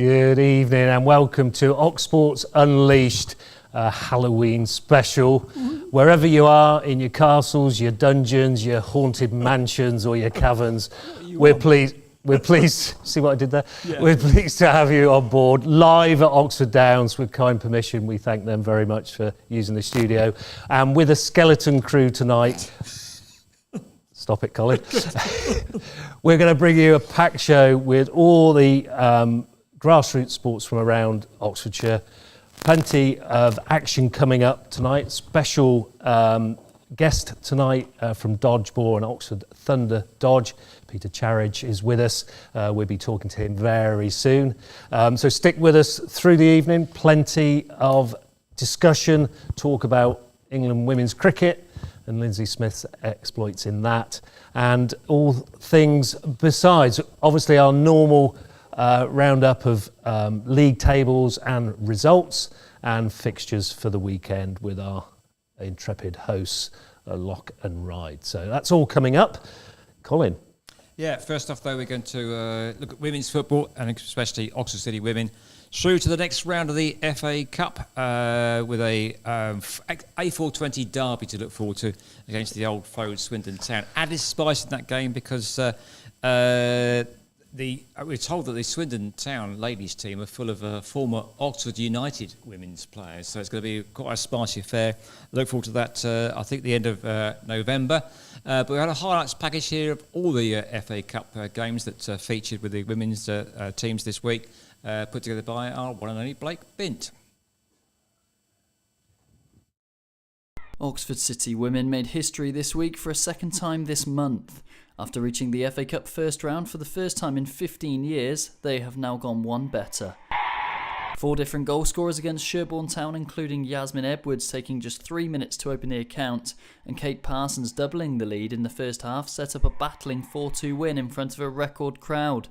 Good evening and welcome to Oxsports Unleashed, Halloween special. Wherever you are, in your castles, your dungeons, your haunted mansions or your caverns, we're pleased, see what I did there? Yeah. We're pleased to have you on board live at Oxford Downs with kind permission. We thank them very much for using the studio. And with a skeleton crew tonight, stop it, Colin. We're going to bring you a packed show with all the grassroots sports from around Oxfordshire. Plenty of action coming up tonight. Special guest tonight from Dodgeball and Oxford Thunderdodge. Peter Charij is with us. We'll be talking to him very soon. So stick with us through the evening. Plenty of discussion, talk about England women's cricket and Linsey Smith's exploits in that, and all things besides. Obviously our normal roundup of league tables and results and fixtures for the weekend with our intrepid hosts, Lyon Ryde. So that's all coming up. Colin. Yeah, first off though, we're going to look at women's football and especially Oxford City women through to the next round of the FA Cup with a A420 derby to look forward to against the old foe Swindon Town. Added spice in that game because we're told that the Swindon Town ladies team are full of former Oxford United women's players, so it's going to be quite a spicy affair. Look forward to that, I think, the end of November. But we had a highlights package here of all the FA Cup games that featured with the women's teams this week, put together by our one and only Blake Bint. Oxford City women made history this week for a second time this month. After reaching the FA Cup first round for the first time in 15 years, they have now gone one better. 4 different goal scorers against Sherborne Town, including Yasmin Edwards taking just 3 minutes to open the account, and Kate Parsons doubling the lead in the first half, set up a battling 4-2 win in front of a record crowd.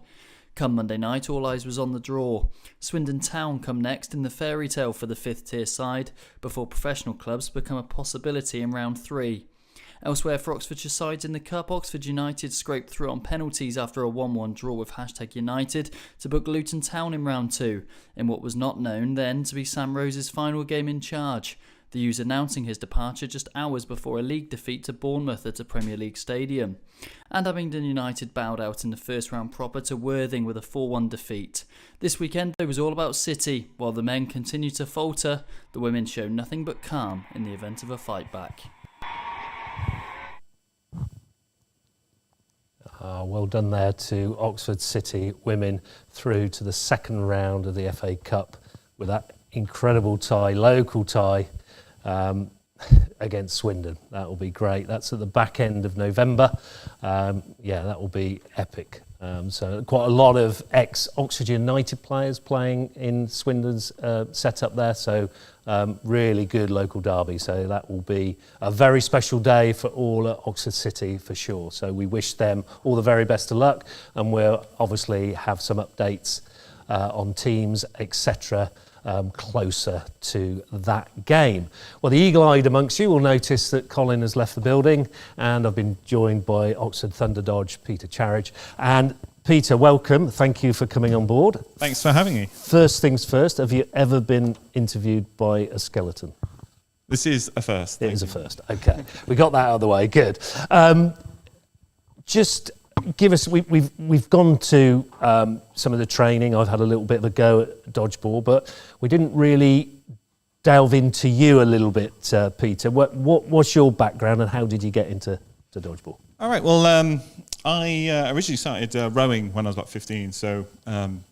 Come Monday night, all eyes was on the draw. Swindon Town come next in the fairy tale for the 5th tier side, before professional clubs become a possibility in round 3. Elsewhere for Oxfordshire sides in the Cup, Oxford United scraped through on penalties after a 1-1 draw with #United to book Luton Town in round 2, in what was not known then to be Sam Rose's final game in charge, the U's announcing his departure just hours before a league defeat to Bournemouth at a Premier League stadium. And Abingdon United bowed out in the first round proper to Worthing with a 4-1 defeat. This weekend it was all about City. While the men continue to falter, the women show nothing but calm in the event of a fight back. Well done there to Oxford City women through to the second round of the FA Cup with that incredible tie, local tie against Swindon. That will be great. That's at the back end of November. Yeah, that will be epic. So quite a lot of ex-Oxford United players playing in Swindon's setup there. So really good local derby. So that will be a very special day for all at Oxford City for sure. So we wish them all the very best of luck, and we'll obviously have some updates on teams, etc. Closer to that game. Well, the eagle-eyed amongst you will notice that Colin has left the building, and I've been joined by Oxford Thunderdodge, Peter Charij. And Peter, welcome. Thank you for coming on board. Thanks for having me. First things first, have you ever been interviewed by a skeleton? This is a first. It is a first. Okay, we got that out of the way. Good. Just give us. We've gone to some of the training. I've had a little bit of a go at dodgeball, but we didn't really delve into you a little bit, Peter. What's your background and how did you get into dodgeball? All right. Well, I originally started rowing when I was about 15, so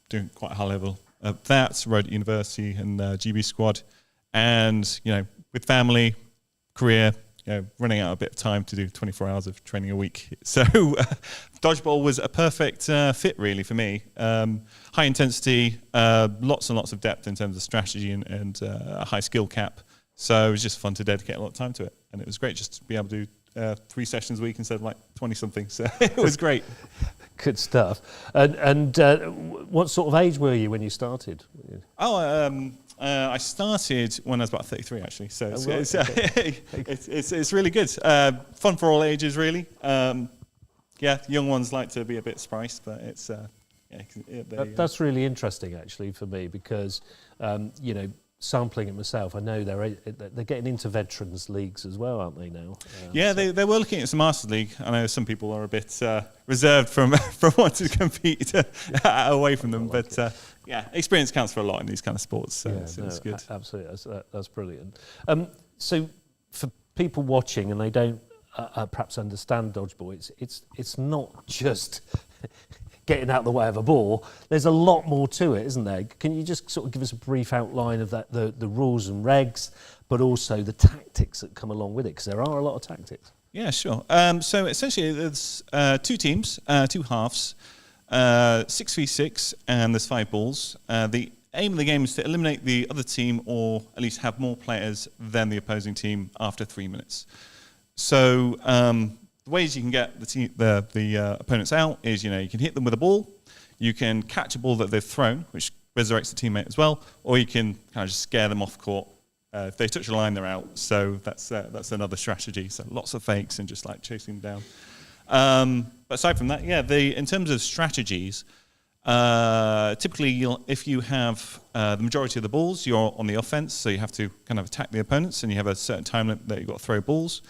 doing quite a high level of that. Rowed at university and GB squad, and with family, career. Running out a bit of time to do 24 hours of training a week. So dodgeball was a perfect fit really for me. High intensity, lots and lots of depth in terms of strategy and a high skill cap. So it was just fun to dedicate a lot of time to it. And it was great just to be able to do 3 sessions a week instead of like 20 something. So it was great. Good stuff. And what sort of age were you when you started? I started when I was about 33, actually. So it's really good. Fun for all ages, really. Yeah, young ones like to be a bit spiced, but it's That's really interesting, actually, for me, because sampling it myself, I know they're getting into veterans leagues as well, aren't they now? They were looking at some Masters League. I know some people are a bit reserved from wanting to compete away from them, but experience counts for a lot in these kind of sports. So it's good. Absolutely, that's brilliant. So for people watching and they don't perhaps understand dodgeball, it's not just getting out the way of a ball. There's a lot more to it, isn't there? Can you just sort of give us a brief outline of that, the rules and regs, but also the tactics that come along with it? Because there are a lot of tactics. Yeah, sure. So essentially, there's 2 teams, 2 halves, 6v6, and there's 5 balls. The aim of the game is to eliminate the other team, or at least have more players than the opposing team after 3 minutes. So the ways you can get the opponents out is, you can hit them with a ball, you can catch a ball that they've thrown, which resurrects the teammate as well, or you can kind of just scare them off court. If they touch the line, they're out. So that's another strategy. So lots of fakes and just like chasing them down. But aside from that, in terms of strategies, typically if you have the majority of the balls, you're on the offense, so you have to kind of attack the opponents, and you have a certain time limit that you've got to throw balls.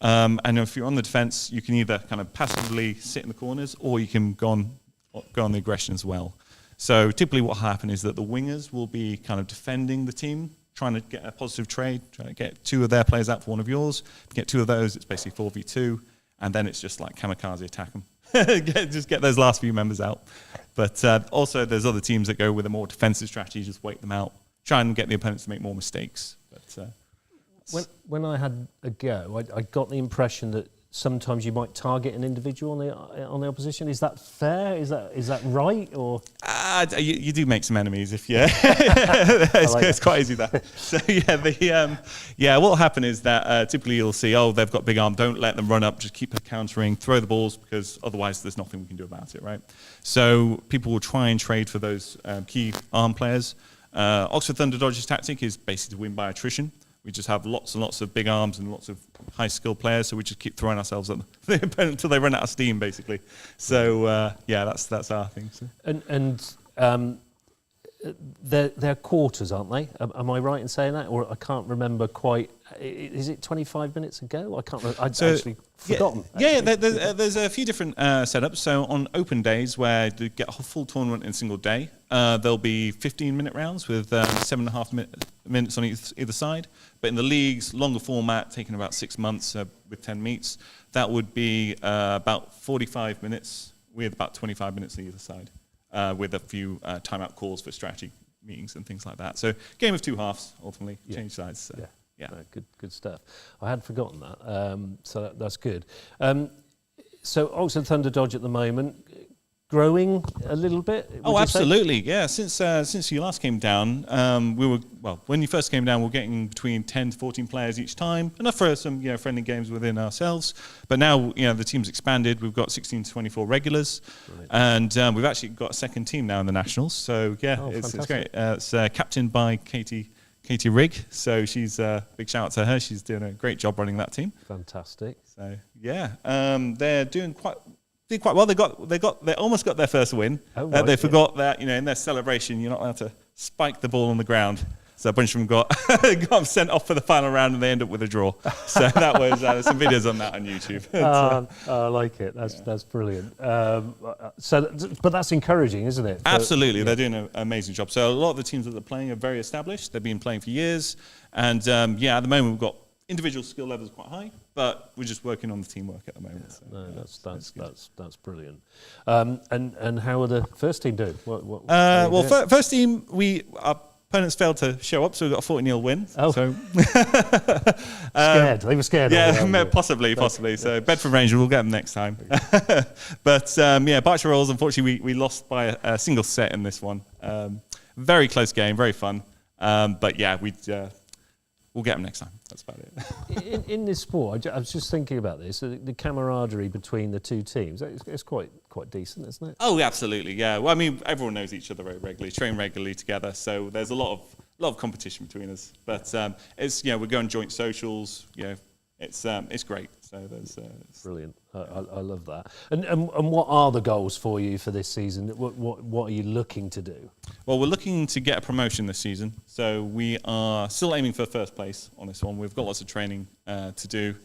And if you're on the defence, you can either kind of passively sit in the corners, or you can go on the aggression as well. So typically what will happen is that the wingers will be kind of defending the team, trying to get a positive trade, trying to get 2 of their players out for 1 of yours. If you get 2 of those, it's basically 4v2, and then it's just like kamikaze attack them. Just get those last few members out. But also there's other teams that go with a more defensive strategy, just wait them out, try and get the opponents to make more mistakes. But when I had a go, I got the impression that sometimes you might target an individual on the opposition. Is that fair? Is that right? Or you do make some enemies if it's quite easy that. So what will happen is that typically you'll see, they've got big arm, don't let them run up, just keep countering, throw the balls, because otherwise there's nothing we can do about it, right? So people will try and trade for those key arm players. Oxford Thunderdodge's tactic is basically to win by attrition. We just have lots and lots of big arms and lots of high-skilled players, so we just keep throwing ourselves at the opponent until they run out of steam, basically. So, that's our thing. So. And they're quarters, aren't they? Am I right in saying that? Or I can't remember quite. Is it 25 minutes ago? I can't remember. I'd actually forgotten. There's a few different setups. So on open days where you get a full tournament in a single day, there'll be 15-minute rounds with 7.5 minutes on either side. But in the leagues, longer format, taking about 6 months with 10 meets, that would be about 45 minutes with about 25 minutes on either side, with a few timeout calls for strategy meetings and things like that. So game of 2 halves, ultimately, change sides. So. Yeah. Good stuff. I had forgotten that, so that's good. So Oxford Thunderdodge at the moment, growing a little bit? Oh, absolutely, yeah. Since you last came down, when you first came down, we were getting between 10 to 14 players each time, enough for some friendly games within ourselves. But now the team's expanded. We've got 16 to 24 regulars, and we've actually got a second team now in the Nationals. So it's great. It's captained by Katie Rigg, so she's big shout out to her. She's doing a great job running that team. Fantastic. So they're doing quite well. They almost got their first win. They forgot that in their celebration you're not allowed to spike the ball on the ground. So a bunch of them got sent off for the final round, and they end up with a draw. So that was there's some videos on that on YouTube. I like it. That's brilliant. But that's encouraging, isn't it? Absolutely, they're doing an amazing job. So a lot of the teams that they're playing are very established. They've been playing for years, and at the moment we've got individual skill levels quite high, but we're just working on the teamwork at the moment. That's brilliant. And how are the first team doing? First team our opponents failed to show up, so we got a 40-0 win. Oh. So scared. They were scared. Yeah, possibly. So Bedford Rangers, we'll get them next time. But Berkshire Royals, unfortunately, we lost by a single set in this one. Very close game, very fun. We'll get them next time. That's about it. in this sport, I was just thinking about this. The camaraderie between the two teams, it's quite decent, isn't it? Oh, absolutely, yeah. Well, I mean, everyone knows each other very regularly, train regularly together, so there's a lot of competition between us. But it's we're going joint socials. It's great. So there's brilliant. I love that. And what are the goals for you for this season? What are you looking to do? Well, we're looking to get a promotion this season, so we are still aiming for first place on this one. We've got lots of training to do,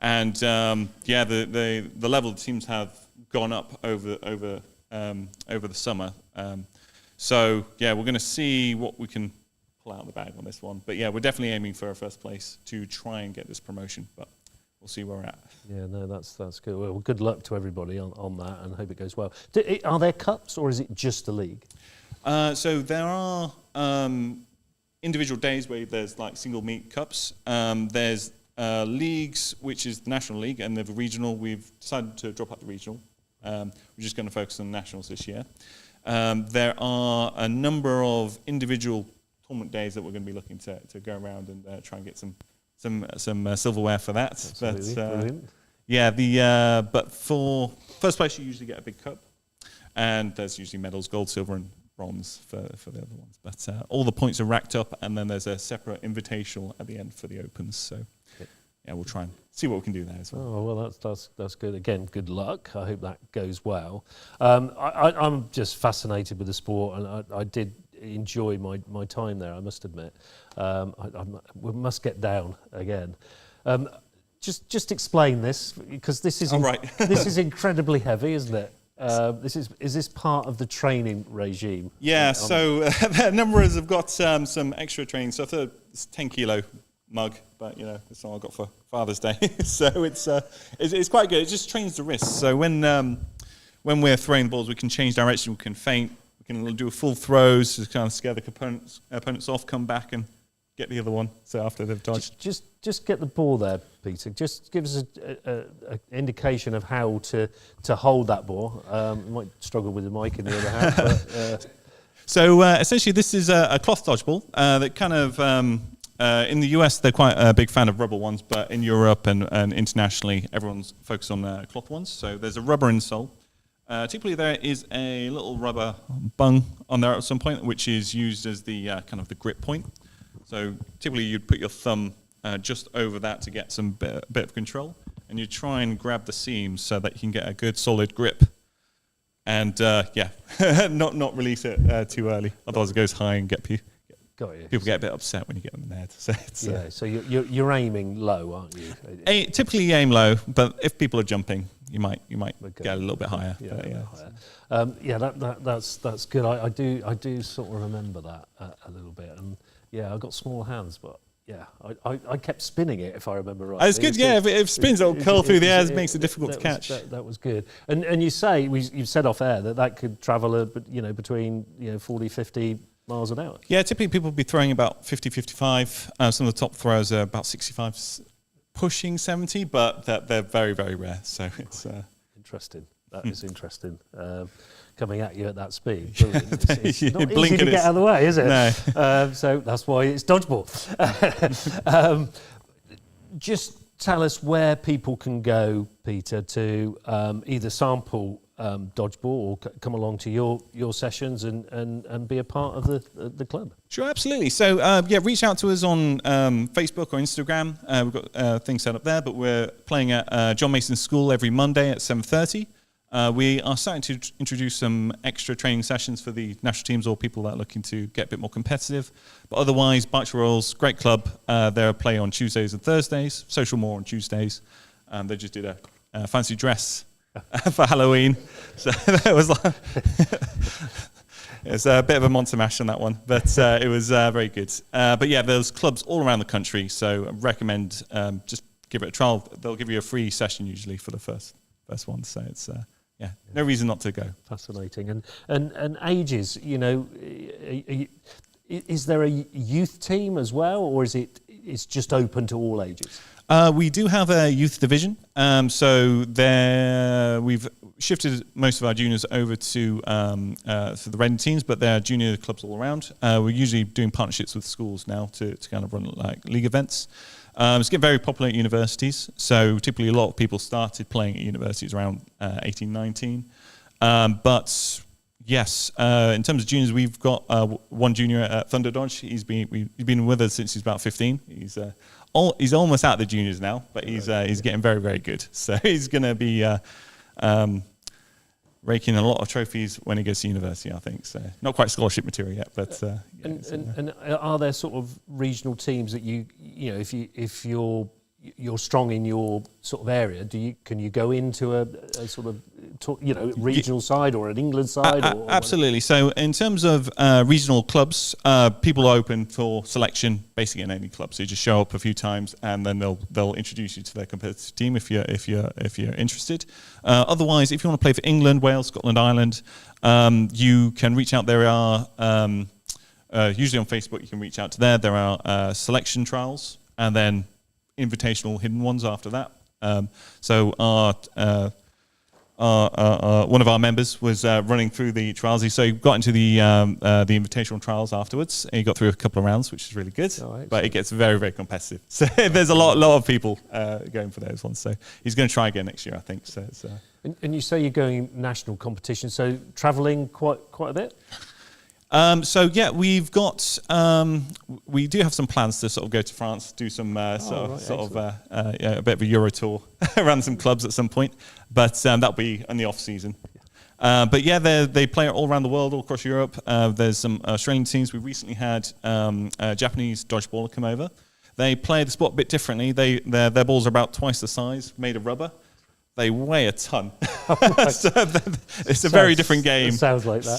and the level of the teams have gone up over the summer. So we're going to see what we can pull out of the bag on this one. But yeah, we're definitely aiming for a first place to try and get this promotion. But we'll see where we're at. Yeah, no, that's good. Well, good luck to everybody on that, and hope it goes well. Are there cups, or is it just the league? So there are individual days where there's like single meet cups. There's leagues, which is the National League, and the regional. We've decided to drop out the regional. We're just going to focus on nationals this year. There are a number of individual tournament days that we're going to be looking to go around and try and get some silverware for that. Absolutely, brilliant. But for first place, you usually get a big cup, and there's usually medals, gold, silver, and bronze for the other ones. But all the points are racked up, and then there's a separate invitational at the end for the opens. So we'll try and see what we can do there as well. Oh, well, that's good. Again, good luck. I hope that goes well. I'm just fascinated with the sport, and I did enjoy my time there, I must admit. We must get down again. Just explain this, because this is this is incredibly heavy, isn't it? Is this part of the training regime? Yeah, so a number of us have got some extra training stuff. It's 10-kilo mug, but that's all I got for Father's Day. So it's quite good. It just trains the wrists. So when we're throwing balls, we can change direction, we can feint, we can do full throws to kind of scare the opponents off, come back and get the other one. So after they've dodged, just get the ball there, Peter. Just give us an indication of how to hold that ball. You might struggle with the mic in the other hand. But, So essentially, this is a cloth dodgeball that kind of. In the US, they're quite a big fan of rubber ones, but in Europe and internationally, everyone's focused on cloth ones. So there's a rubber insole. Typically, there is a little rubber bung on there at some point, which is used as the kind of the grip point. So typically, you'd put your thumb just over that to get some bit of control, and you try and grab the seams so that you can get a good solid grip. And not release it too early, otherwise it goes high and get people. Got you. People get a bit upset when you get them in the head. So you're aiming low, aren't you? Typically you aim low, but if people are jumping, you might get a little bit higher. That's good. I do sort of remember that a little bit, and I got small hands, but I kept spinning it if I remember right. It's good, If it spins, it'll curl through the air. It makes it difficult to catch. That was good. And you say you've said off air that could travel between 40, 50 miles an hour. Yeah, typically people will be throwing about 50, 55. Some of the top throwers are about 65, pushing 70, but they're very, very rare. So it's interesting. That is interesting. Coming at you at that speed. Brilliant. It's not easy to get out of the way, is it? No. So that's why it's dodgeball. Just tell us where people can go, Peter, to either sample dodgeball or come along to your sessions and be a part of the club. Sure, absolutely. So reach out to us on Facebook or Instagram. We've got things set up there, but we're playing at John Mason's School every Monday at 7:30. We are starting to introduce some extra training sessions for the national teams or people that are looking to get a bit more competitive. But otherwise, Berkshire Royals, great club. They're play on Tuesdays and Thursdays, Social More on Tuesdays. They just did a fancy dress for Halloween. So that was like it's a bit of a monster mash on that one, but it was very good. But there's clubs all around the country, so I recommend just give it a trial. They'll give you a free session usually for the first one, so it's no reason not to go. Fascinating. And ages, is there a youth team as well, or it's just open to all ages? We do have a youth division, so there we've shifted most of our juniors over to the Reading teams, but there are junior clubs all around. We're usually doing partnerships with schools now to kind of run like league events. It's getting very popular at universities, so typically a lot of people started playing at universities around 18, 19. But yes, in terms of juniors, we've got one junior at Thunderdodge. He's been with us since he's about 15. He's he's almost out of the juniors now, but he's getting very, very good. So he's going to be raking a lot of trophies when he goes to university, I think. So not quite scholarship material yet, but and are there sort of regional teams that you know if you're strong in your sort of area, can you go into a sort of regional side or an England side? Absolutely. So in terms of regional clubs, people are open for selection basically in any club. So you just show up a few times, and then they'll introduce you to their competitive team if you're interested. Otherwise, if you want to play for England, Wales, Scotland, Ireland, you can reach out. There are usually on Facebook. You can reach out to there. There are selection trials, and then invitational hidden ones after that. So one of our members was running through the trials. So he got into the invitational trials afterwards, and he got through a couple of rounds, which is really good. But it gets very, very competitive. So there's a lot of people going for those ones. So he's going to try again next year, I think. So it's, and you say you're going national competition, so travelling quite a bit? So yeah, we've got we do have some plans to sort of go to France, do some a bit of a Euro tour around some clubs at some point, but that'll be in the off season. But yeah, they play all around the world, all across Europe. There's some Australian teams. We recently had a Japanese dodgeballer come over. They play the sport a bit differently. Their balls are about twice the size, made of rubber. They weigh a ton. So it's a very different game. It sounds like that.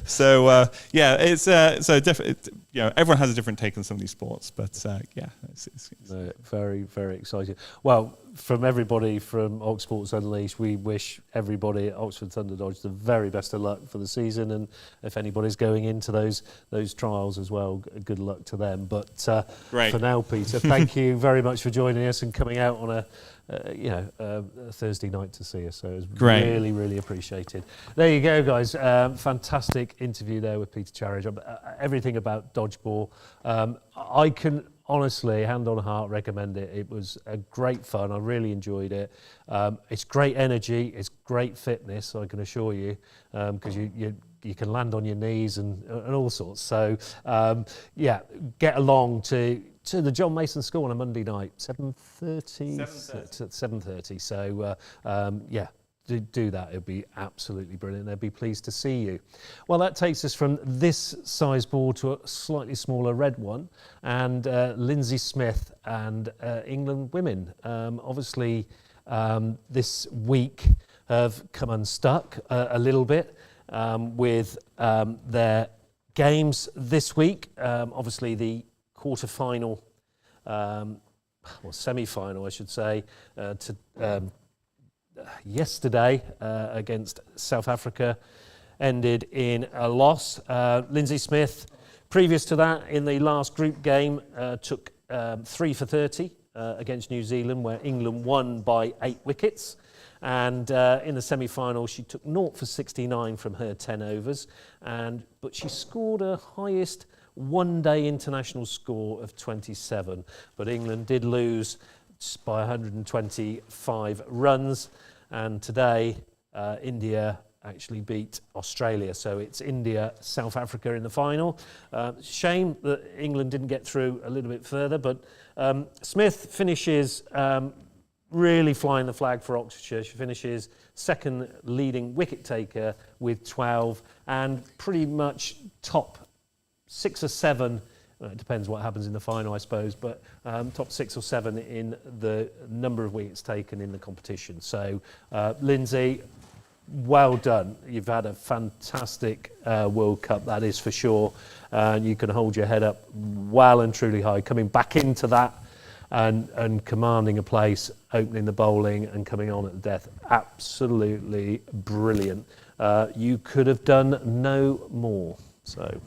So everyone has a different take on some of these sports, but it's very, very exciting. Well, from everybody from Oxsports Unleashed, we wish everybody at Oxford Thunderdodge the very best of luck for the season, and if anybody's going into those trials as well, good luck to them. But for now, Peter, thank you very much for joining us and coming out on a Thursday night to see us. So it was really, really appreciated. There you go, guys. Fantastic interview there with Peter Charij. Everything about dodgeball. I can honestly, hand on heart, recommend it. It was a great fun. I really enjoyed it. It's great energy. It's great fitness, I can assure you, because you can land on your knees and all sorts. So, get along to the John Mason School on a Monday night, 7:30. So, do that. It'll be absolutely brilliant. They'll be pleased to see you. Well, that takes us from this size ball to a slightly smaller red one, and Linsey Smith and England women. Obviously, this week have come unstuck a little bit with their games this week. Obviously, the quarter-final, semi-final, I should say, yesterday against South Africa ended in a loss. Linsey Smith, previous to that, in the last group game, took 3 for 30 against New Zealand, where England won by 8 wickets. And in the semi-final, she took 0 for 69 from her 10 overs, but she scored her highest one-day international score of 27. But England did lose by 125 runs, and today India actually beat Australia. So it's India, South Africa in the final. Shame that England didn't get through a little bit further, but Smith finishes really flying the flag for Oxfordshire. She finishes second leading wicket taker with 12, and pretty much top 6 or 7. It depends what happens in the final, I suppose, but top 6 or 7 in the number of wickets taken in the competition. So, Linsey, well done. You've had a fantastic World Cup, that is for sure. And you can hold your head up well and truly high. Coming back into that and commanding a place, opening the bowling and coming on at the death. Absolutely brilliant. You could have done no more. So,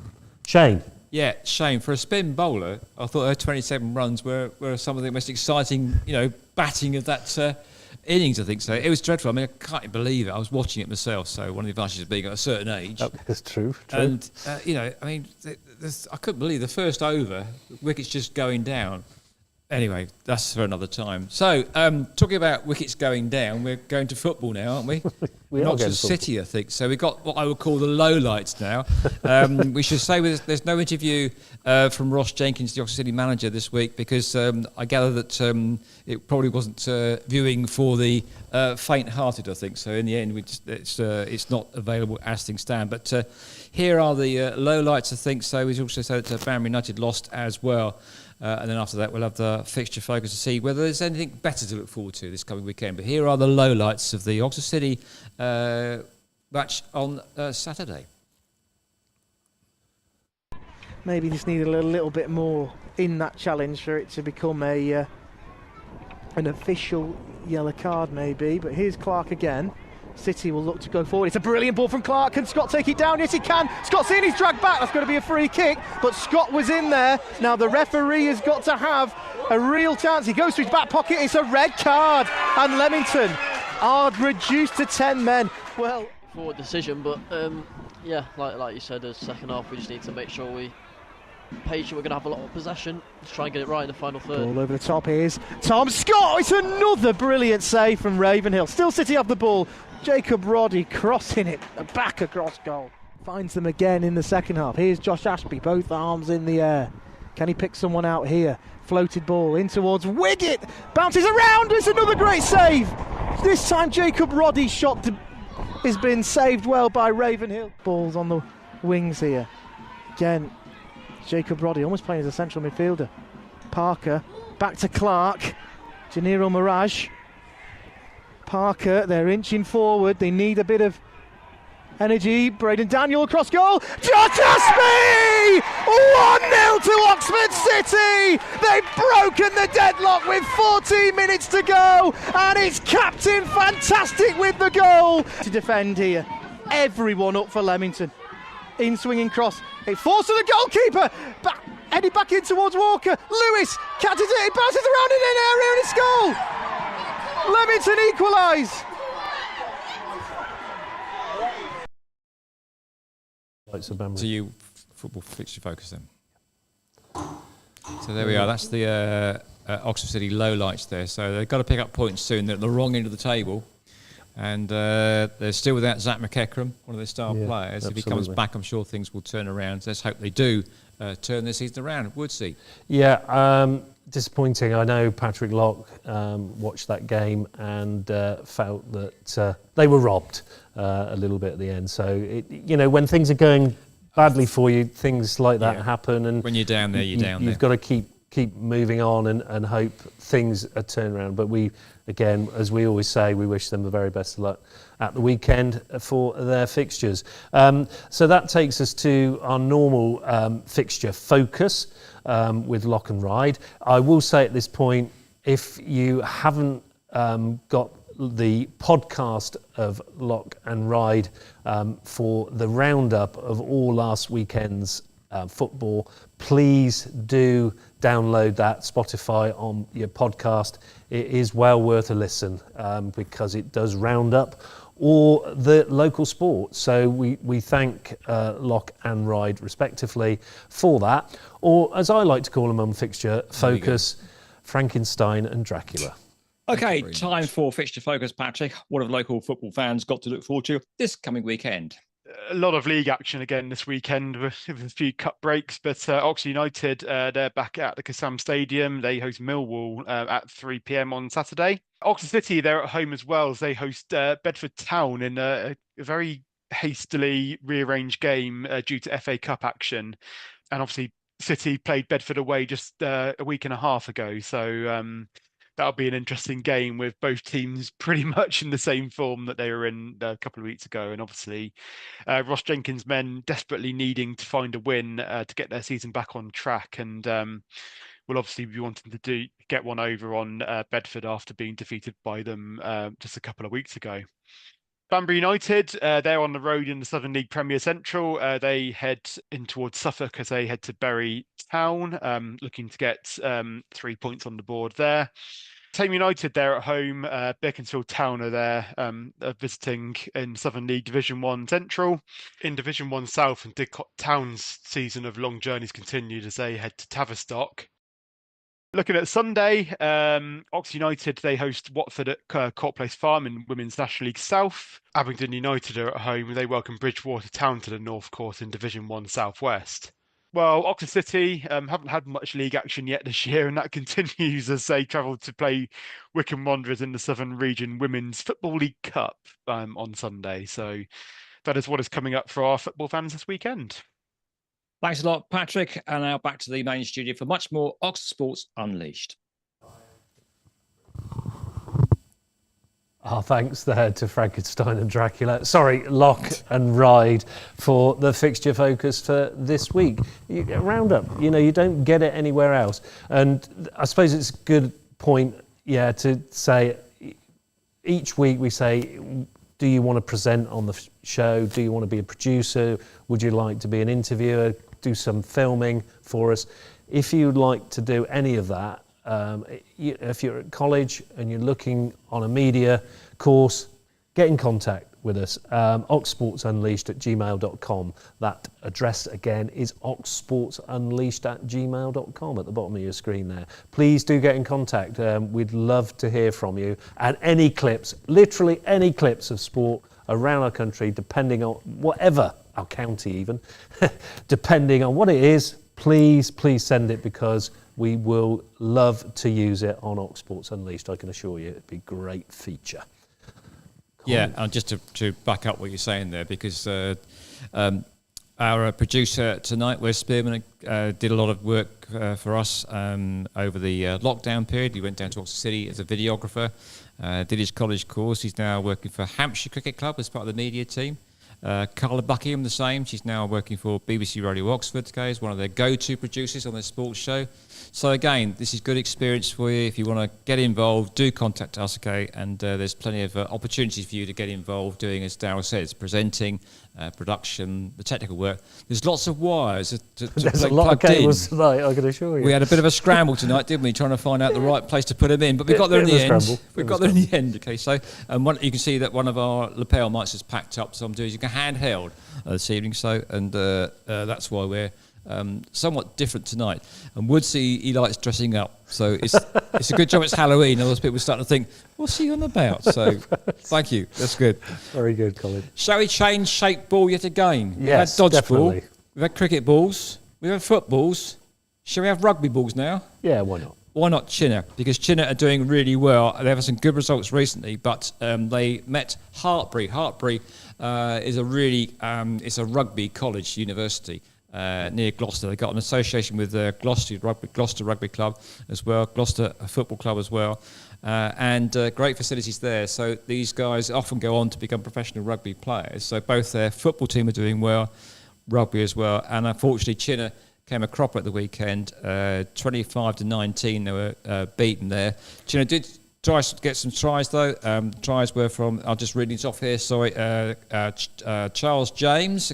shame. Yeah, shame. For a spin bowler, I thought her 27 runs were some of the most exciting, batting of that innings, I think so. It was dreadful. I mean, I can't believe it. I was watching it myself, so one of the advantages of being at a certain age. Oh, that's true. And, I couldn't believe the first over, wickets just going down. Anyway, that's for another time. So, talking about wickets going down, we're going to football now, aren't we? We in are Oxford getting football. City, I think. So we've got what I would call the lowlights now. We should say there's no interview from Ross Jenkins, the Oxford City manager, this week because I gather that it probably wasn't viewing for the faint-hearted, I think. So in the end, it's not available as things stand. But here are the lowlights, I think. So he's also said that Banbury United lost as well. And then after that, we'll have the fixture focus to see whether there's anything better to look forward to this coming weekend. But here are the lowlights of the Oxford City match on Saturday. Maybe just need a little bit more in that challenge for it to become an official yellow card, maybe. But here's Clark again. City will look to go forward. It's a brilliant ball from Clark. Can Scott take it down? Yes, he can. Scott's in. He's dragged back. That's going to be a free kick. But Scott was in there. Now the referee has got to have a real chance. He goes to his back pocket. It's a red card. And Leamington are reduced to 10 men. Well, forward decision, but yeah, like you said, as second half, we just need to make sure we patient. We're going to have a lot of possession. Let's try and get it right in the final third. All over the top. Here's Tom Scott. It's another brilliant save from Ravenhill. Still City have the ball. Jacob Roddy crossing it back across goal. Finds them again in the second half. Here's Josh Ashby, both arms in the air. Can he pick someone out here? Floated ball in towards Wiggett. Bounces around. It's another great save. This time Jacob Roddy's shot has been saved well by Ravenhill. Balls on the wings here. Again, Jacob Roddy almost playing as a central midfielder. Parker, back to Clark. Janiro Mirage. Parker, they're inching forward. They need a bit of energy. Braden Daniel across goal. Josh Ashby! 1-0 to Oxford City! They've broken the deadlock with 14 minutes to go. And it's Captain Fantastic with the goal. To defend here. Everyone up for Leamington. In swinging cross. It falls to the goalkeeper. Headed back in towards Walker. Lewis catches it. It bounces around in an area and it's goal. Leamington equalise. So you football fixture focus then. So there we are. That's the Oxford City lowlights there. So they've got to pick up points soon. They're at the wrong end of the table. And they're still without Zach McEachran, one of their star players. Absolutely. If he comes back, I'm sure things will turn around. Let's hope they do turn this season around. Woodsy. Yeah, disappointing. I know Patrick Locke watched that game and felt that they were robbed a little bit at the end. So, when things are going badly for you, things like that happen. And when you're down there, you're down there. You've got to keep moving on and hope things are turned around. But we, again, as we always say, we wish them the very best of luck at the weekend for their fixtures. So that takes us to our normal fixture focus with Lyon Ryde. I will say at this point, if you haven't got the podcast of Lyon Ryde for the roundup of all last weekend's football, please do download that Spotify on your podcast. It is well worth a listen because it does round up all the local sports. So we thank Lyon and Ryde respectively for that, or as I like to call them on Fixture Focus, Frankenstein and Dracula. Okay, time for Fixture Focus, Patrick. What have local football fans got to look forward to this coming weekend? A lot of league action again this weekend with a few cup breaks, but Oxford United, they're back at the Kassam Stadium. They host Millwall at 3 p.m. on Saturday. Oxford City, they're at home as well as they host Bedford Town in a very hastily rearranged game due to FA Cup action. And obviously City played Bedford away just a week and a half ago. So that'll be an interesting game with both teams pretty much in the same form that they were in a couple of weeks ago. And obviously Ross Jenkins' men desperately needing to find a win to get their season back on track. And will obviously be wanting to get one over on Bedford after being defeated by them just a couple of weeks ago. Banbury United, they're on the road in the Southern League Premier Central. They head in towards Suffolk as they head to Bury Town, looking to get 3 points on the board there. Tame United, they're at home. Beaconsfield Town are there visiting in Southern League Division 1 Central. In Division 1 South, and Didcot Town's season of long journeys continued as they head to Tavistock. Looking at Sunday, Oxford United, they host Watford at Court Place Farm in Women's National League South. Abingdon United are at home. They welcome Bridgewater Town to the North Court in Division 1 South West. Well, Oxford City haven't had much league action yet this year, and that continues as they travel to play Wycombe Wanderers in the Southern Region Women's Football League Cup on Sunday. So that is what is coming up for our football fans this weekend. Thanks a lot, Patrick. And now back to the main studio for much more Oxford Sports Unleashed. Our thanks there to Frankenstein and Dracula. Sorry, Locke and Ryde for the fixture focus for this week. Roundup, you don't get it anywhere else. And I suppose it's a good point, to say each week we say, do you want to present on the show? Do you want to be a producer? Would you like to be an interviewer? Do some filming for us? If you'd like to do any of that, if you're at college and you're looking on a media course, get in contact with us. oxsportsunleashed@gmail.com. That address again is oxsportsunleashed@gmail.com at the bottom of your screen there. Please do get in contact. We'd love to hear from you. And any clips, literally any clips of sport around our country, depending on whatever, our county even, depending on what it is, please send it, because we will love to use it on Oxsports Unleashed. I can assure you it'd be a great feature. Yeah, and just to back up what you're saying there, because our producer tonight, Wes Spearman, did a lot of work for us over the lockdown period. He went down to Oxford City as a videographer, did his college course. He's now working for Hampshire Cricket Club as part of the media team. Carla Buckingham, the same. She's now working for BBC Radio Oxford, as one of their go-to producers on their sports show. So again, this is good experience for you. If you want to get involved, do contact us, and there's plenty of opportunities for you to get involved doing, as Darryl says, presenting, production, the technical work. There's lots of wires to There's a lot of cables tonight, I can assure you. We had a bit of a scramble tonight, didn't we, trying to find out the right place to put them in, but we got there in the end. We got there in the end. Okay, so you can see that one of our lapel mics is packed up, so I'm doing handheld this evening. So, and that's why we're somewhat different tonight. And Woodsy, he likes dressing up, so it's a good job it's Halloween. Otherwise, people starting to think, what's he on about? So, thank you. That's good. Very good, Colin. Shall we change shape ball yet again? Yes, we've had definitely. dodgeball, we've had cricket balls, we've had footballs. Shall we have rugby balls now? Yeah, why not? Why not Chinnor? Because Chinnor are doing really well. They've had some good results recently, but they met Hartpury. Hartpury is a really it's a rugby college university near Gloucester. They've got an association with Gloucester Rugby Club as well, Gloucester Football Club as well, and great facilities there. So these guys often go on to become professional rugby players. So both their football team are doing well, rugby as well, and unfortunately Chinnor came a cropper at the weekend, 25-19. They were beaten there. Chinnor did try to get some tries though. Tries were from, I'll just read these off here, sorry, Charles James,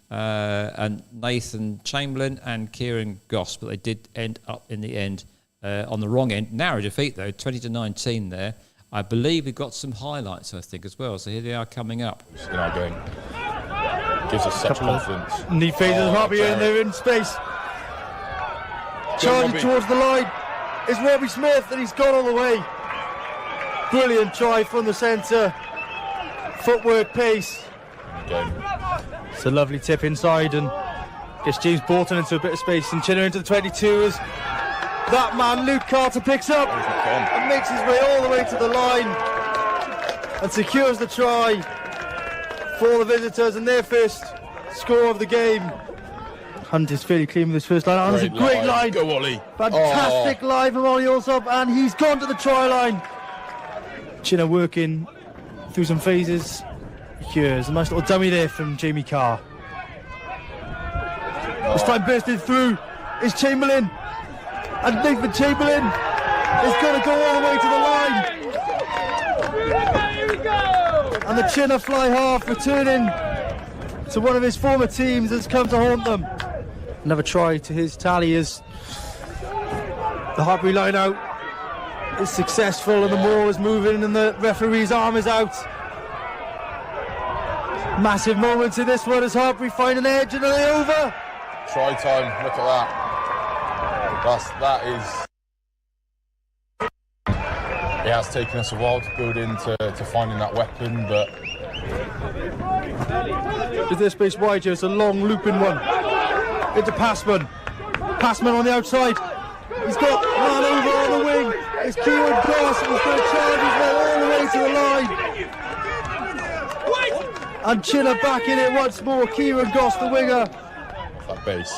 and Nathan Chamberlain and Kieren Goss, but they did end up in the end on the wrong end. Narrow defeat though, 20-19 there. I believe we've got some highlights, I think, as well. So here they are coming up. Gives us such confidence. Knee phases Robbie and they're in space. Charging towards the line is Robbie Smith, and he's gone all the way. Brilliant try from the centre. Footwork, pace. It's a lovely tip inside, and gets James Bolton into a bit of space, and Chinnor into the 22 as that man Luke Carter picks up and makes his way all the way to the line and secures the try for the visitors and their first score of the game. Hunt is fairly clean with his first line. That's a great line. Go Ollie. Fantastic line from Ollie Allsop, and he's gone to the try line. Chinnor working through some phases. Here's a nice little dummy there from Jamie Carr. This time bursting through is Chamberlain, and Nathan Chamberlain is going to go all the way to the line. And the Chinnor fly half returning to one of his former teams that's come to haunt them. Another try to his tally as the Hartpury line out is successful and the ball is moving and the referee's arm is out. Massive moments in this one as Hartpury find an edge and they're over. Try time, look at that. That is it has taken us a while to build into finding that weapon, but Is there space wide here? It's a long looping one. Into Passman. Passman on the outside. He's got man over on the wing. It's Kieren Goss. He's going to charge his way all the way to the line. And Chinnor back in it once more. Kieren Goss, the winger. that base.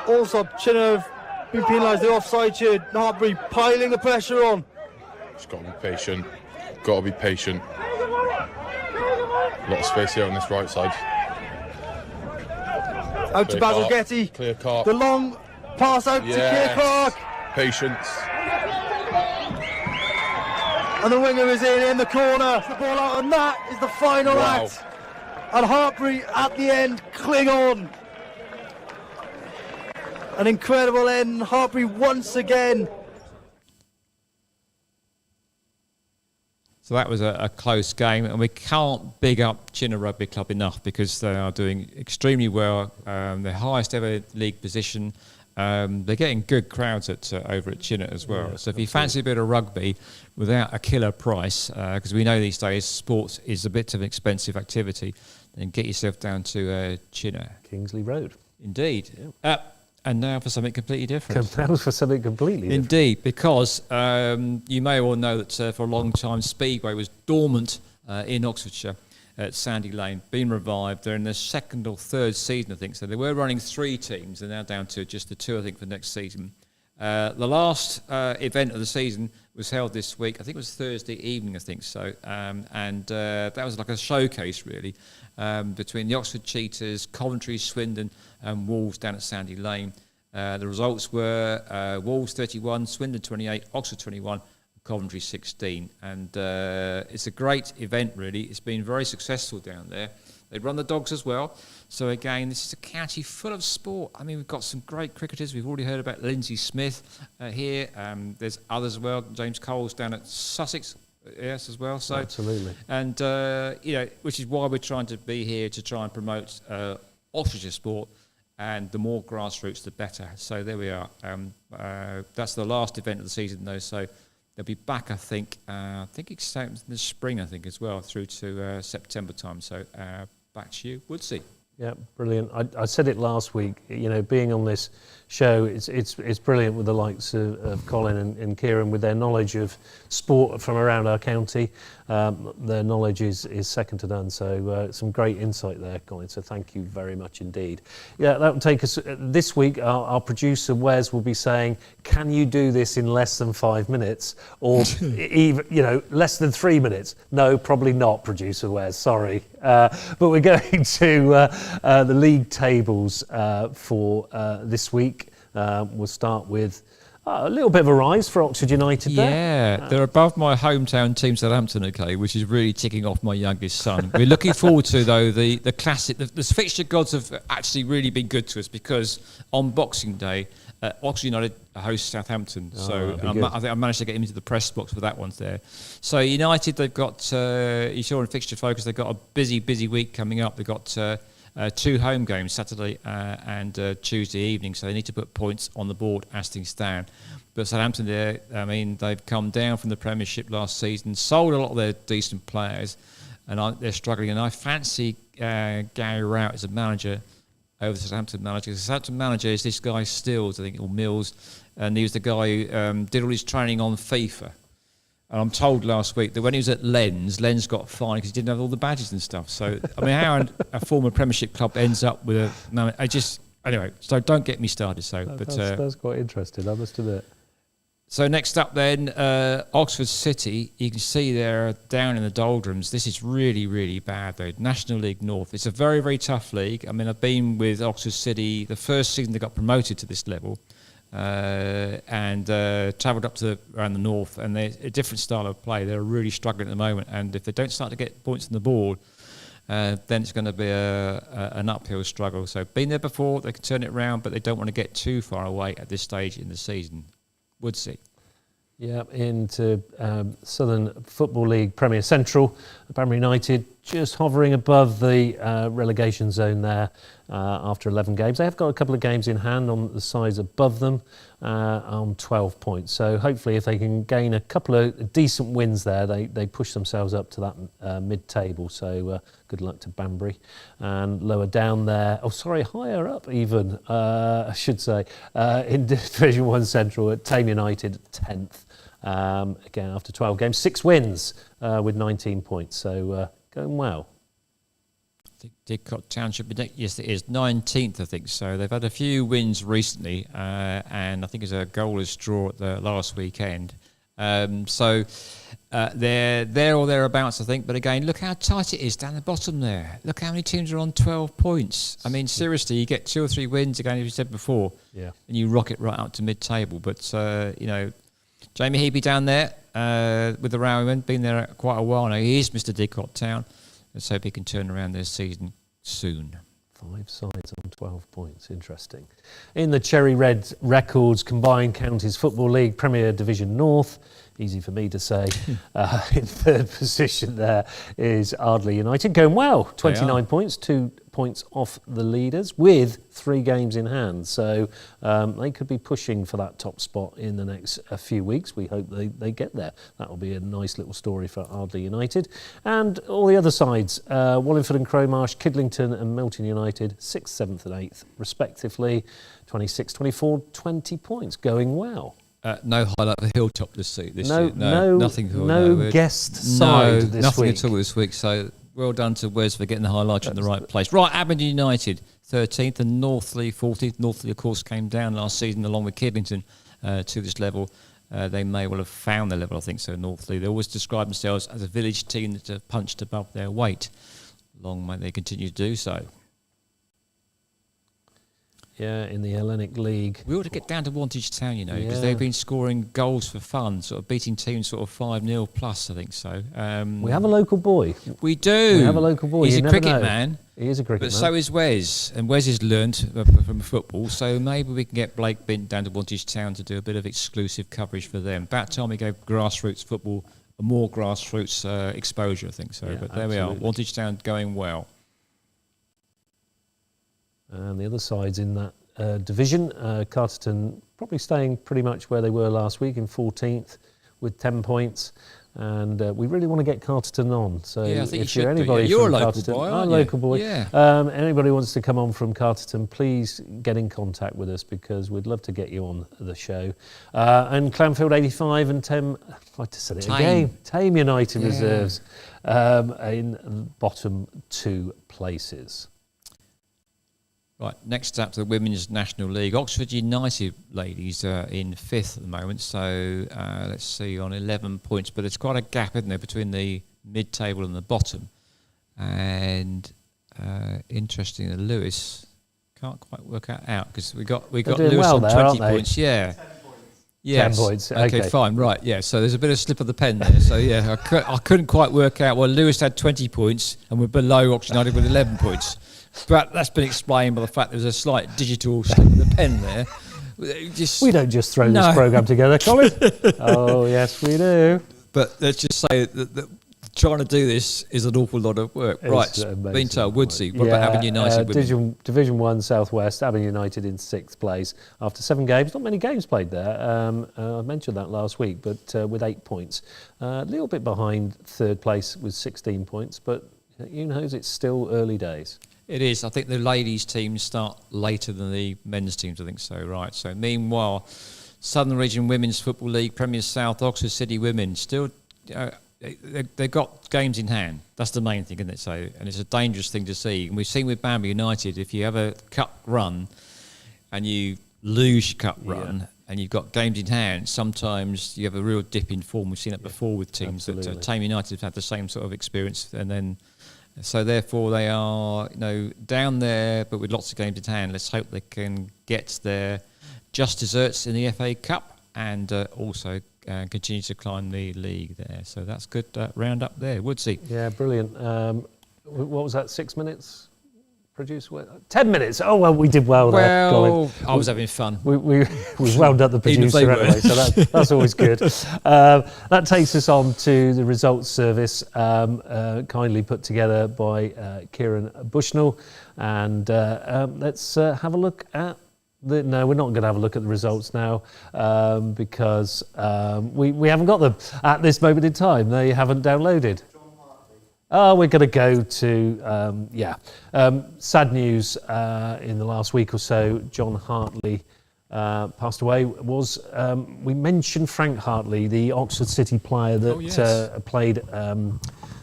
Also, Chinnor have been penalised. The offside here. Hartpury piling the pressure on. Just got to be patient. Got to be patient. A lot of space here on this right side. Out to Basil Getty. Clear car. The long pass out to Keir Clark. Patience. And the winger is in the corner. The ball out, and that is the final act. And Hartpury at the end, cling on. An incredible end. Hartpury once again. So that was a close game, and we can't big up Chinnor Rugby Club enough because they are doing extremely well. Their highest ever league position. They're getting good crowds over at Chinnor as well. Yeah, so if you fancy a bit of rugby without a killer price, because we know these days sports is a bit of an expensive activity, then get yourself down to Chinnor. Kingsley Road. Indeed. Yeah. And now for something completely different. Now for something completely different. Indeed, because you may all know that for a long time Speedway was dormant in Oxfordshire at Sandy Lane, been revived. They're in their second or third season, I think. So they were running 3 teams. They're now down to just the 2, I think, for next season. The last event of the season was held this week. I think it was Thursday evening, I think so. That was like a showcase, really, between the Oxford Cheetahs, Coventry, Swindon and Wolves down at Sandy Lane. The results were Wolves 31, Swindon 28, Oxford 21, Coventry 16. And it's a great event, really. It's been very successful down there. They run the dogs as well. So again, this is a county full of sport. I mean, we've got some great cricketers. We've already heard about Linsey Smith here. There's others as well. James Cole's down at Sussex, yes, as well. So absolutely. And which is why we're trying to be here to try and promote Oxfordshire sport. And the more grassroots, the better. So there we are. That's the last event of the season, though. So they'll be back, I think it's in the spring, I think, as well, through to September time. So back to you, Woodsy. Yeah, brilliant. I said it last week. You know, being on this show, it's brilliant with the likes of Colin and Kieren with their knowledge of sport from around our county. Their knowledge is second to none. So some great insight there, Colin. So thank you very much indeed. Yeah, that will take us this week. Our producer Wes will be saying, "Can you do this in less than 5 minutes, or even less than 3 minutes?" No, probably not, producer Wes. Sorry, but we're going to the league tables for this week. We'll start with a little bit of a rise for Oxford United there. Yeah, they're above my hometown team, Southampton, okay, which is really ticking off my youngest son. We're looking forward to, though, the classic. The fixture gods have actually really been good to us because on Boxing Day, Oxford United host Southampton. So I think I managed to get him into the press box for that one there. So United, they've got, you saw in Fixture Focus, they've got a busy week coming up. They've got 2 home games, Saturday and Tuesday evening, so they need to put points on the board as things stand. But Southampton, they've come down from the Premiership last season, sold a lot of their decent players, and they're struggling. And I fancy Gary Rowett as a manager over the Southampton manager. The Southampton manager is this guy Stills, I think, or Mills, and he was the guy who did all his training on FIFA. And I'm told last week that when he was at Lens got fined because he didn't have all the badges and stuff. So, I mean, how a former Premiership club ends up with anyway, so don't get me started. That's quite interesting, I must admit. So next up then, Oxford City. You can see they're down in the doldrums. This is really, really bad, though. National League North. It's a very, very tough league. I mean, I've been with Oxford City the first season they got promoted to this level. And travelled up to around the north, and they're a different style of play. They're really struggling at the moment, and if they don't start to get points on the board, then it's going to be an uphill struggle. So been there before, they can turn it around, but they don't want to get too far away at this stage in the season. Woodsy. Yeah, into Southern Football League Premier Central, Bramber United just hovering above the relegation zone there after 11 games. They have got a couple of games in hand on the sides above them on 12 points. So hopefully if they can gain a couple of decent wins there, they push themselves up to that mid-table. So good luck to Banbury. And lower down there, higher up even, I should say, in Division 1 Central at Tame United, 10th. Again, after 12 games, 6 wins with 19 points. So going well. I think Didcot Township, yes, it is 19th, I think. So they've had a few wins recently, and I think it's a goalless draw at the last weekend. So they're there or thereabouts, I think. But again, look how tight it is down the bottom there. Look how many teams are on 12 points. I mean, seriously, you get 2 or 3 wins, again, as you said before, and you rocket right up to mid-table. But, you know, Jamie Heapy down there with the Rowman, been there quite a while now. He is Mr. Didcot Town. Let's hope he can turn around their season soon. 5 sides on 12 points. Interesting. In the Cherry Red Records Combined Counties Football League Premier Division North, easy for me to say, in third position there is Ardley United. Going well, 29 points, 2 points off the leaders with 3 games in hand. So they could be pushing for that top spot in the next few weeks. We hope they get there. That will be a nice little story for Ardley United. And all the other sides, Wallingford and Crowmarsh, Kidlington and Milton United, 6th, 7th and 8th respectively, 26, 24, 20 points. Going well. No highlight of the Hilltop this year. No, nothing. No guest side this nothing week. At all this week. So well done to Wes for getting the highlights in the right place. Right, Aberdeen United 13th and Northley 14th. Northley, of course, came down last season along with Kidlington to this level. They may well have found their level, I think so. Northley, they always describe themselves as a village team that have punched above their weight. Long may they continue to do so. Yeah, in the Hellenic League. We ought to get down to Wantage Town, you know, because they've been scoring goals for fun, sort of beating teams sort of 5-0 plus, I think so. We have a local boy. We do. We have a local boy. He's you a never cricket know. man. He is a cricket man. But so is Wes, and Wes has learnt from football, so maybe we can get Blake Bint down to Wantage Town to do a bit of exclusive coverage for them. About time we gave grassroots football more grassroots exposure, I think so. Yeah, but there we are. Wantage Town going well. And the other sides in that division, Carterton probably staying pretty much where they were last week in 14th with 10 points. And we really want to get Carterton on. So if you're anybody you're from a local Carterton, boy, I'm aren't a local boy. Yeah. Anybody wants to come on from Carterton, please get in contact with us because we'd love to get you on the show. And Clanfield 85 and Tame United reserves in bottom 2 places. Right, next up to the Women's National League. Oxford United ladies are in 5th at the moment, so let's see, on 11 points. But there's quite a gap, isn't there, between the mid-table and the bottom. And interestingly, Lewis can't quite work that out because we got Lewis on 20 points. Yeah. 10 points. Okay, fine. Right. Yeah. So there's a bit of slip of the pen there. So yeah, I couldn't quite work out. Well, Lewis had 20 points and we're below Oxford United with 11 points. But that's been explained by the fact there's a slight digital slip of the pen there. We don't just throw this programme together, Colin. Oh, yes, we do. But let's just say that trying to do this is an awful lot of work. Right, been told, Woodsy. What about Aberdeen United? Division 1 South West, Aberdeen United in 6th place after 7 games. Not many games played there. I mentioned that last week, but with 8 points. A little bit behind 3rd place with 16 points, but who knows, it's still early days. It is. I think the ladies' teams start later than the men's teams, I think so, right. So meanwhile, Southern Region Women's Football League, Premier South, Oxford City Women, still... they've got games in hand. That's the main thing, isn't it? So, and it's a dangerous thing to see. And we've seen with Banbury United, if you have a cup run and you lose your cup run and you've got games in hand, sometimes you have a real dip in form. We've seen it before with teams. That Tame United have had the same sort of experience, and then so therefore they are down there, but with lots of games in hand. Let's hope they can get their just desserts in the FA Cup and also continue to climb the league there. So that's good round up there. Woodsy. Yeah, brilliant. What was that, 6 minutes? producer? 10 minutes. Oh, well, we did well there, Colin. I was having fun. We wound up the producer anyway, so that's always good. That takes us on to the results service, kindly put together by Kieren Bushnell. And let's have a look at no, we're not going to have a look at the results now because we haven't got them at this moment in time. They haven't downloaded. Oh, we're going to go to, sad news in the last week or so. John Hartley passed away. We mentioned Frank Hartley, the Oxford City player that played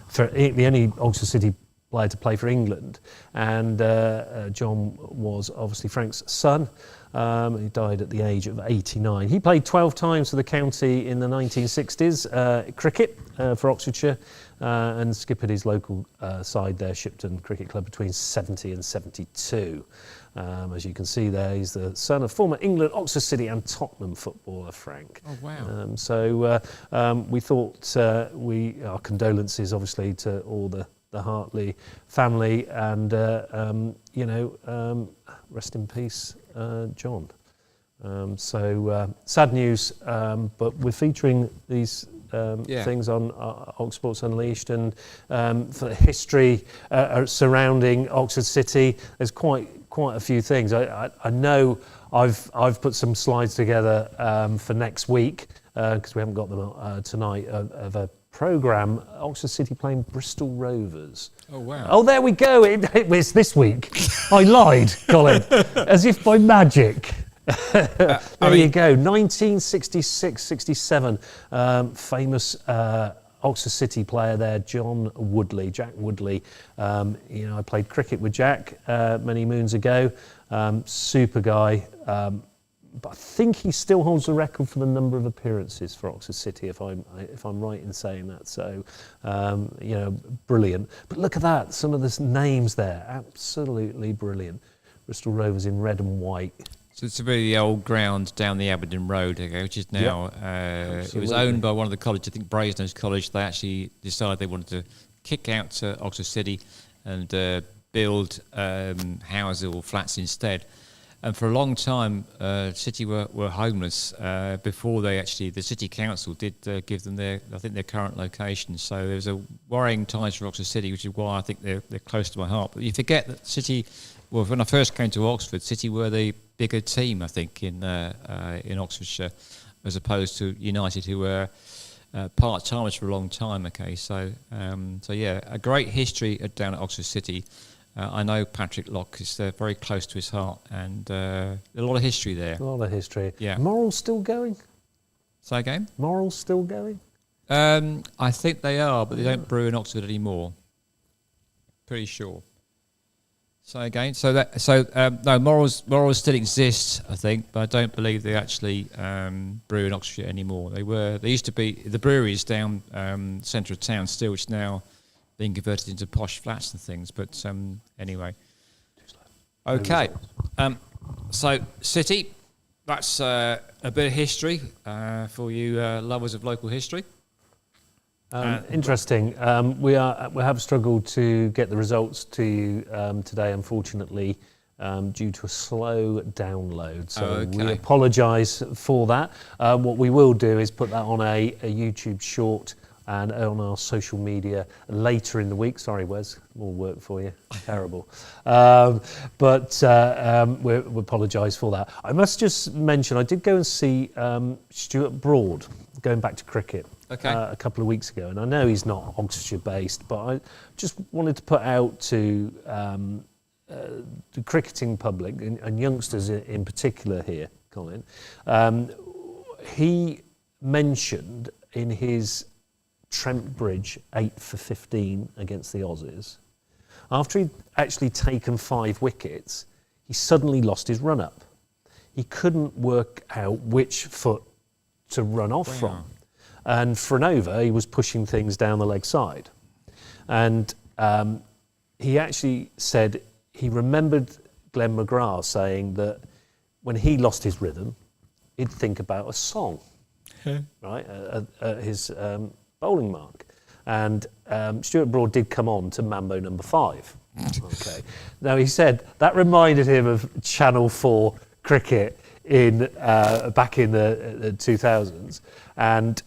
for the only Oxford City player to play for England. And John was obviously Frank's son. He died at the age of 89. He played 12 times for the county in the 1960s, cricket for Oxfordshire, and skippered his local side there, Shipton Cricket Club, between 70 and 72. As you can see there, he's the son of former England, Oxford City and Tottenham footballer Frank. Oh, wow. So we thought our condolences, obviously, to all the Hartley family, and rest in peace, John. Sad news, but we're featuring these things on Ox Sports Unleashed, and for the history surrounding Oxford City. There's quite a few things. I know I've put some slides together for next week because we haven't got them tonight of a programme, Oxford City playing Bristol Rovers. Oh, wow. Oh, there we go. It's this week. I lied, Colin, as if by magic. There you go. 1966-67. Famous Oxford City player there, Jack Woodley. I played cricket with Jack many moons ago. Super guy. But I think he still holds the record for the number of appearances for Oxford City, if I'm right in saying that. So, brilliant. But look at that, some of the names there, absolutely brilliant. Bristol Rovers in red and white. So it's a really old ground down the Aberdeen Road, which is now, it was owned by one of the colleges, I think Brasenose College. They actually decided they wanted to kick out Oxford City and build houses or flats instead. And for a long time, City were homeless before the City Council did give them their current location. So there was a worrying times for Oxford City, which is why I think they're close to my heart. But you forget that City, well, when I first came to Oxford, City were the bigger team, I think, in Oxfordshire, as opposed to United, who were part-timers for a long time. Okay, so a great history down at Oxford City. I know Patrick Locke is very close to his heart, and a lot of history there. A lot of history. Yeah. Morals still going? Say again? Morals still going? I think they are, but they don't brew in Oxford anymore. Pretty sure. Say again? No, morals still exist, I think, but I don't believe they actually brew in Oxfordshire anymore. They used to be, the breweries down centre of town still, which now being converted into posh flats and things, but anyway. Okay, so City, that's a bit of history for you lovers of local history. Interesting. We have struggled to get the results to you today, unfortunately, due to a slow download. So we apologise for that. What we will do is put that on a YouTube short and on our social media later in the week. Sorry, Wes, more work for you. Terrible. But we apologise for that. I must just mention, I did go and see Stuart Broad, going back to cricket, a couple of weeks ago. And I know he's not Oxfordshire based, but I just wanted to put out to the cricketing public and youngsters in particular here, Colin. He mentioned in his Trent Bridge 8 for 15 against the Aussies, after he'd actually taken 5 wickets, he suddenly lost his run-up. He couldn't work out which foot to run off from. And for an over, he was pushing things down the leg side. And he actually said he remembered Glenn McGrath saying that when he lost his rhythm, he'd think about a song, right, his bowling mark. And Stuart Broad did come on to Mambo number 5. Okay. Now, he said that reminded him of Channel 4 cricket in back in the 2000s. And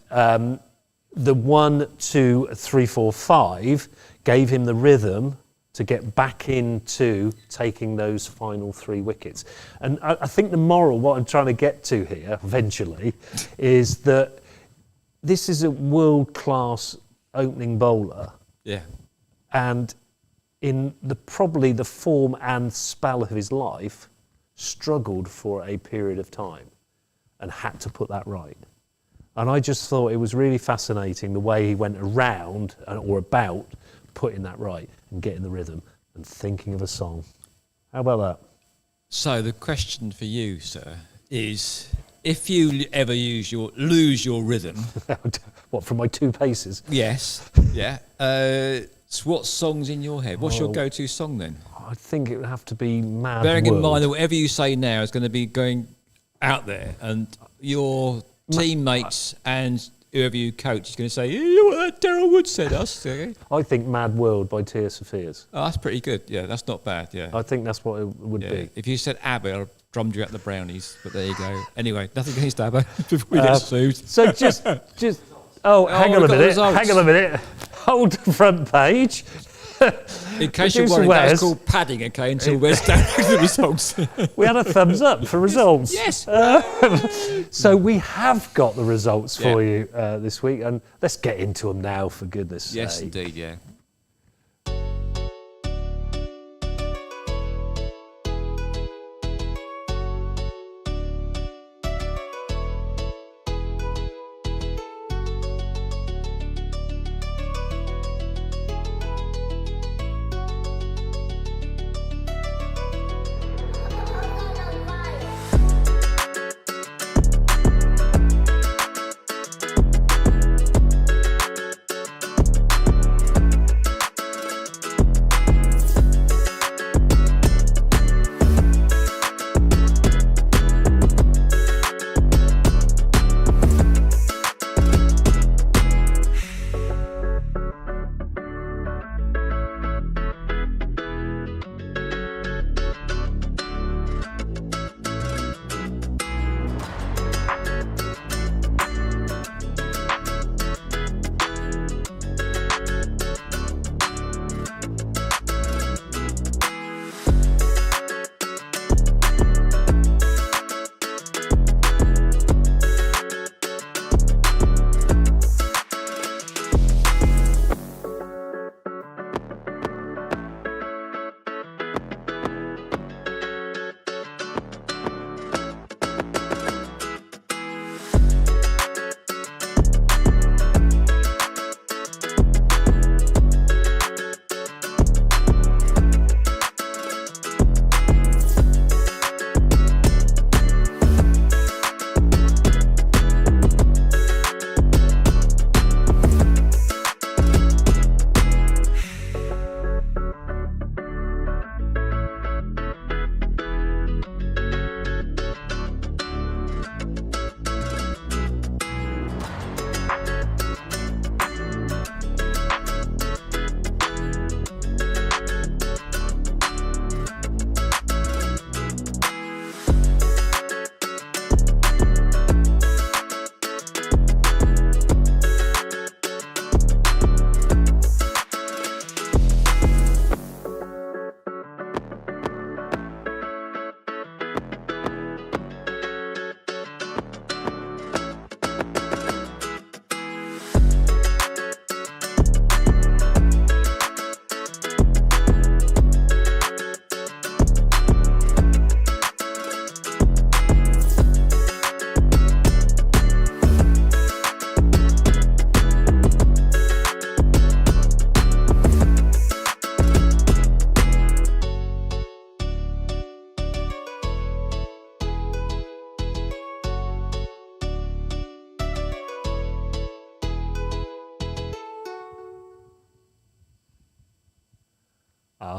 the 1, 2, 3, 4, 5 gave him the rhythm to get back into taking those final 3 wickets. And I think the moral, what I'm trying to get to here eventually, is that this is a world-class opening bowler. Yeah. And in probably the form and spell of his life, struggled for a period of time and had to put that right. And I just thought it was really fascinating the way he went around or about putting that right and getting the rhythm and thinking of a song. How about that? So the question for you, sir, is if you ever lose your rhythm. What, from my 2 paces? Yes. Yeah. So what song's in your head? What's your go-to song then? I think it would have to be Mad Bearing World. in mind that whatever you say now is going to be going out there, and your teammates and whoever you coach is going to say, you know what Darryl Wood said us. Okay? I think Mad World by Tia Sophia's. Oh, that's pretty good. Yeah, that's not bad. Yeah. I think that's what it would be. If you said ABBA, I'd have drummed you out the brownies. But there you go. Anyway, nothing against ABBA before we get sued. So just hang on a minute. Hold the front page. In case you're worried, that's called padding, okay, until we're down the results. We had a thumbs up for results. Yes. So we have got the results for you this week, and let's get into them now, for goodness sake. Yes, indeed, yeah.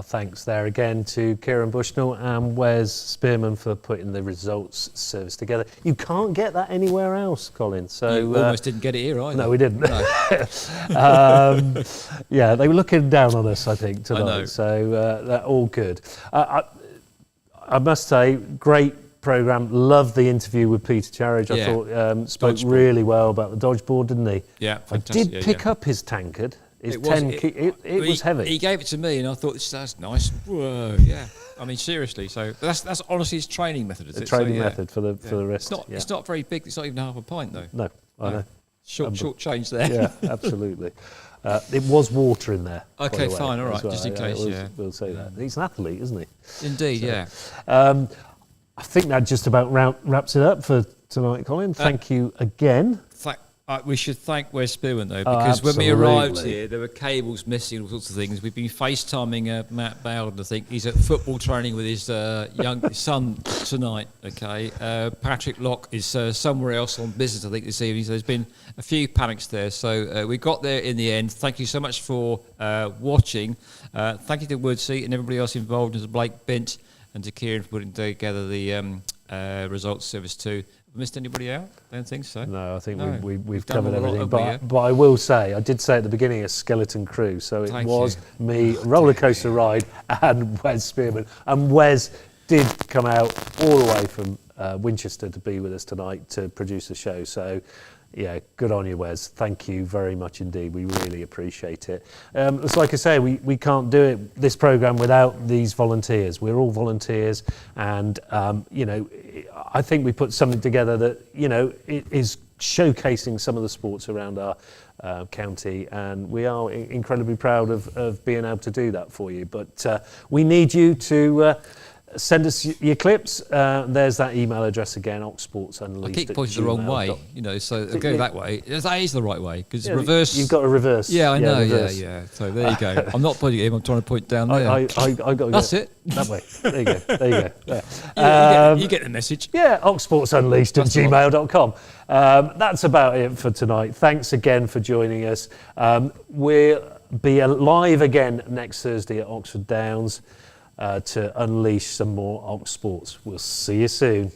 Thanks there again to Kieren Bushnell and Wes Spearman for putting the results service together. You can't get that anywhere else, Colin. So you almost didn't get it here either. No, we didn't. No. Yeah, they were looking down on us, I think, tonight. I know. So they're all good. I must say, great programme. Loved the interview with Peter Charij. I thought spoke really well about the dodgeball, didn't he? Yeah, I fantastic. did pick up his tankard. It was heavy. He gave it to me, and I thought, that's nice. Whoa, yeah. I mean, seriously. So that's honestly his training method. Is the it? training method for the rest. It's not very big. It's not even half a pint, though. No, I know. Short change there. Yeah, absolutely. It was water in there. Okay, by the way, fine, all right, well. just in case. We'll say that. He's an athlete, isn't he? Indeed, So, yeah. I think that just about wraps it up for tonight, Colin. Thank you again. We should thank Wes Spearman, though, because when we absolutely. arrived here, there were cables missing, all sorts of things. We've been FaceTiming Matt Bowden, I think. He's at football training with his young son tonight, okay? Patrick Locke is somewhere else on business, I think, this evening. So there's been a few panics there. So we got there in the end. Thank you so much for watching. Thank you to Woodsy and everybody else involved, and to Blake Bint and to Kieren for putting together the results service too. Missed anybody out? Don't think so. No, I think No. we've covered done a lot, everything. haven't we, But I will say, I did say at the beginning, a skeleton crew. So it Thank was you. me, roller coaster ride, and Wes Spearman. And Wes did come out all the way from Winchester to be with us tonight to produce the show. So, yeah, good on you, Wes. Thank you very much indeed. We really appreciate it. It's like I say, we can't do it, this programme, without these volunteers. We're all volunteers, and I think we put something together that it is showcasing some of the sports around our county, and we are incredibly proud of being able to do that for you. But we need you to send us your clips. There's that email address again, oxsportsunleashed. I keep pointing the wrong way, so go that way. That is the right way, because reverse. You've got a reverse. Yeah, I know. Reverse. Yeah. So there you go. I'm not pointing at him. I'm trying to point down there. I got to That's it. That way. There you go. There you go. There. Yeah, you get the message. Yeah, oxsportsunleashed at gmail.com. That's about it for tonight. Thanks again for joining us. We'll be live again next Thursday at Oxford Downs to unleash some more Ox Sports. We'll see you soon.